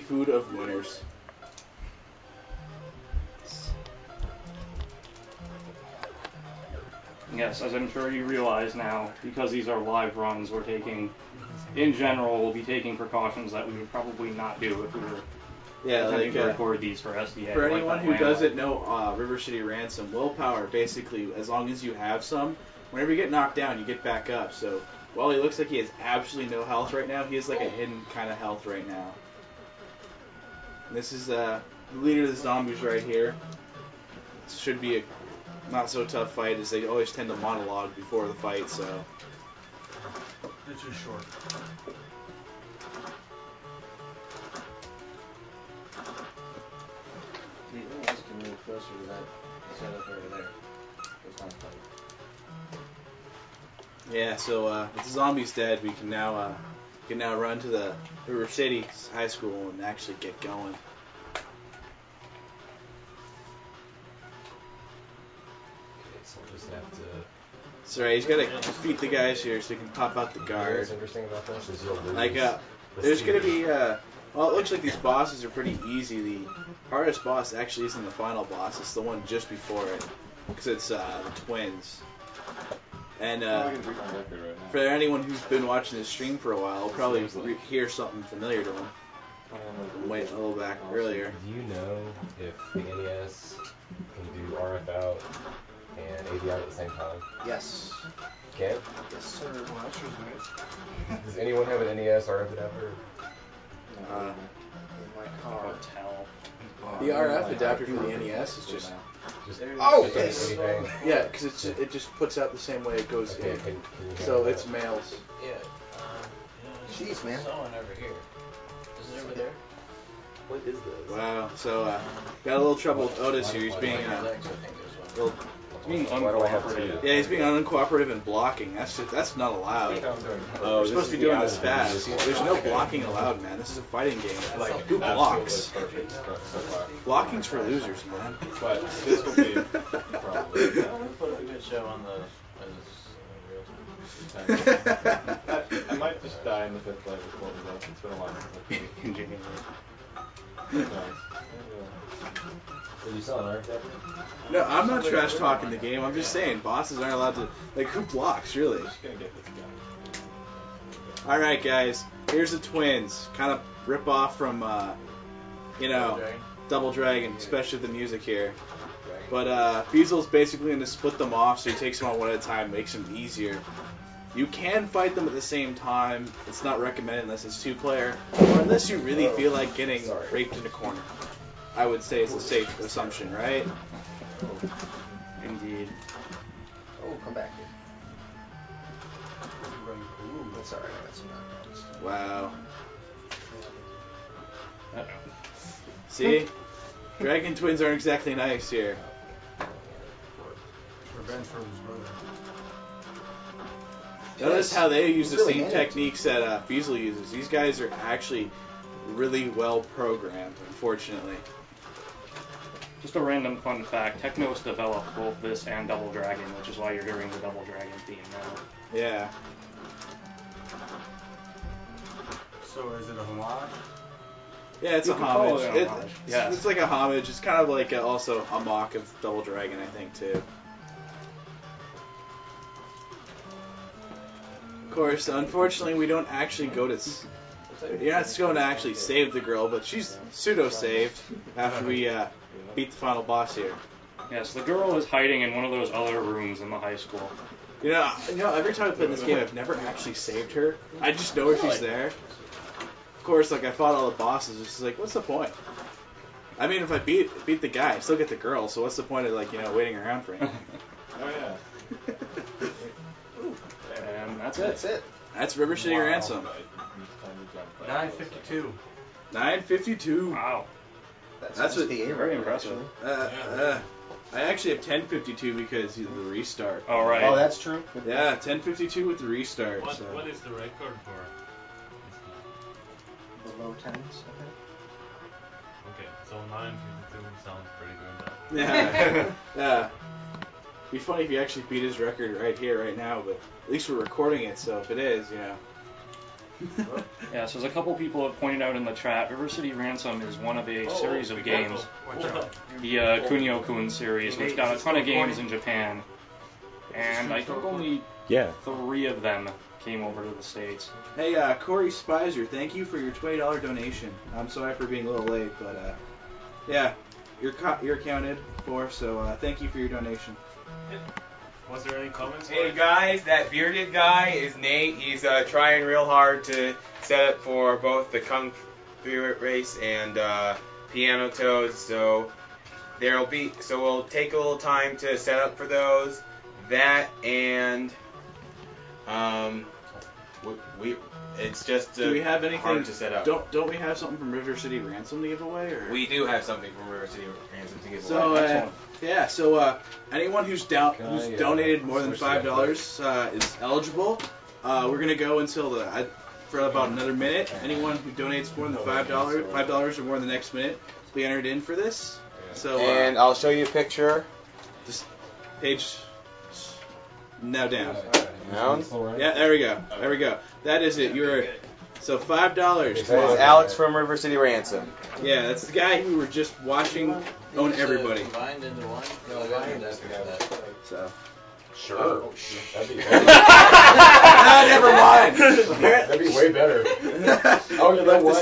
Food of winners. Yes, as I'm sure you realize now, because these are live runs, we're taking, in general, we'll be taking precautions that we would probably not do if we were attempting to record these for SDA. For anyone who doesn't know River City Ransom, willpower, basically, as long as you have some, whenever you get knocked down, you get back up. So while he looks like he has absolutely no health right now, he has like a hidden kind of health right now. And this is the leader of the zombies right here. This should be a not so tough fight, as they always tend to monologue before the fight, so. It's too short. The NES can move closer to that setup over there. It's not fun. Yeah, so with the zombies dead, we can now run to the River City High School and actually get going. Just have to. Sorry, he's got to defeat the guys here so he can pop out the guard. What's interesting about this is you'll lose. Like, there's going to be, well, it looks like these bosses are pretty easy. The hardest boss actually isn't the final boss, it's the one just before it, because it's the twins. And for anyone who's been watching this stream for a while, will probably hear something familiar to them. Wait a little back earlier. Do you know if the NES can do RF out and AV out at the same time? Yes. Can? Yes, sir. Well, that sure is. Does anyone have an NES RF adapter? In my car. Hotel. The RF adapter for the NES is just Oh, just yes. anything? yeah, because it just puts out the same way it goes Okay, in. can you So handle it's that? males. Yeah. Jeez, man. Someone over here. Is it over there? What is this? Wow. So got a little trouble with Otis here. He's being little, Being Why do I have uncooperative. to? yeah, he's being uncooperative and blocking. That's not allowed. Oh, We're supposed to be doing this fast. There's no blocking allowed, man. This is a fighting game. Like, who blocks? Blocking's for losers, man. But this will be probably. We'll put up a good show on the. I might just die in the fifth light before we go. It's been a while since I've played. Did you sell an RF adapter? No, I'm not trash talking the game. I'm just saying bosses aren't allowed to. Like, who blocks, really? I'm just gonna get this guy. All right, guys. Here's the twins. Kind of rip off from, Double Dragon, especially the music here. But Feasel's basically going to split them off, so he takes them on one at a time, makes them easier. You can fight them at the same time. It's not recommended unless it's two-player, or unless you really feel like getting raped in a corner. I would say it's a safe assumption, right? Indeed. Oh, come back here. That's alright, I got some knockdowns. Wow. Uh-oh. See? Dragon twins aren't exactly nice here. Revenge from his brother. Notice how they use the Really same hit. techniques that Feasel uses. These guys are actually really well programmed, unfortunately. Just a random fun fact, Technos developed both this and Double Dragon, which is why you're hearing the Double Dragon theme now. Yeah. So is it a homage? Yeah, it's You a can call homage. it a homage, yes. It's like a homage. It's kind of like also a mock of Double Dragon, I think, too. Of course, unfortunately, we don't actually go to... You're not going to actually save the girl, but she's pseudo-saved after we beat the final boss here. Yes, the girl is hiding in one of those other rooms in the high school. You know, every time I play this game, I've never actually saved her. I just know she's there. Of course, like, I fought all the bosses. It's just like, what's the point? I mean, if I beat the guy, I still get the girl, so what's the point of, like, waiting around for anything? Oh yeah. And that's That's it. That's River City Ransom. 952. 952. Wow. That's what- the aim Very right, impressive. actually. I actually have 1052 because of the restart. All right. Oh, that's true. Yeah, 1052 with the restart. So. What is the record for? The low tens, I think. Okay, so 952 sounds pretty good. Yeah. Yeah. Be funny if you actually beat his record right here, right now, but at least we're recording it, so if it is, Yeah, so there's a couple people have pointed out in the chat, River City Ransom is one of a series of games. Watch out. The Kunio-kun series, which got a ton of games in Japan. And I think only 3 of them came over to the States. Hey, Corey Spicer, thank you for your $20 donation. I'm sorry for being a little late, but yeah, you're accounted for, so thank you for your donation. Was there any comments? Hey guys, that bearded guy is Nate. He's trying real hard to set up for both the Kung Fu race and Piano Toads. So we'll take a little time to set up for those. That and it's just do we have anything hard to set up. Don't we have something from River City Ransom to give away? Or? We do have something from River City Ransom to give away. So anyone who's donated more than $5 is eligible. We're gonna go until for about another minute. Anyone who donates more than $5 or more in the next minute will be entered in for this. So and I'll show you a picture. Just page now down. Down? Yeah, there we go. There we go. That is it. So $5. That is Alex from River City Ransom. Yeah, that's the guy who we were just watching own everybody. Combined into one? No, So. Sure. That'd be Never mind. That'd be way better. Oh, you know what?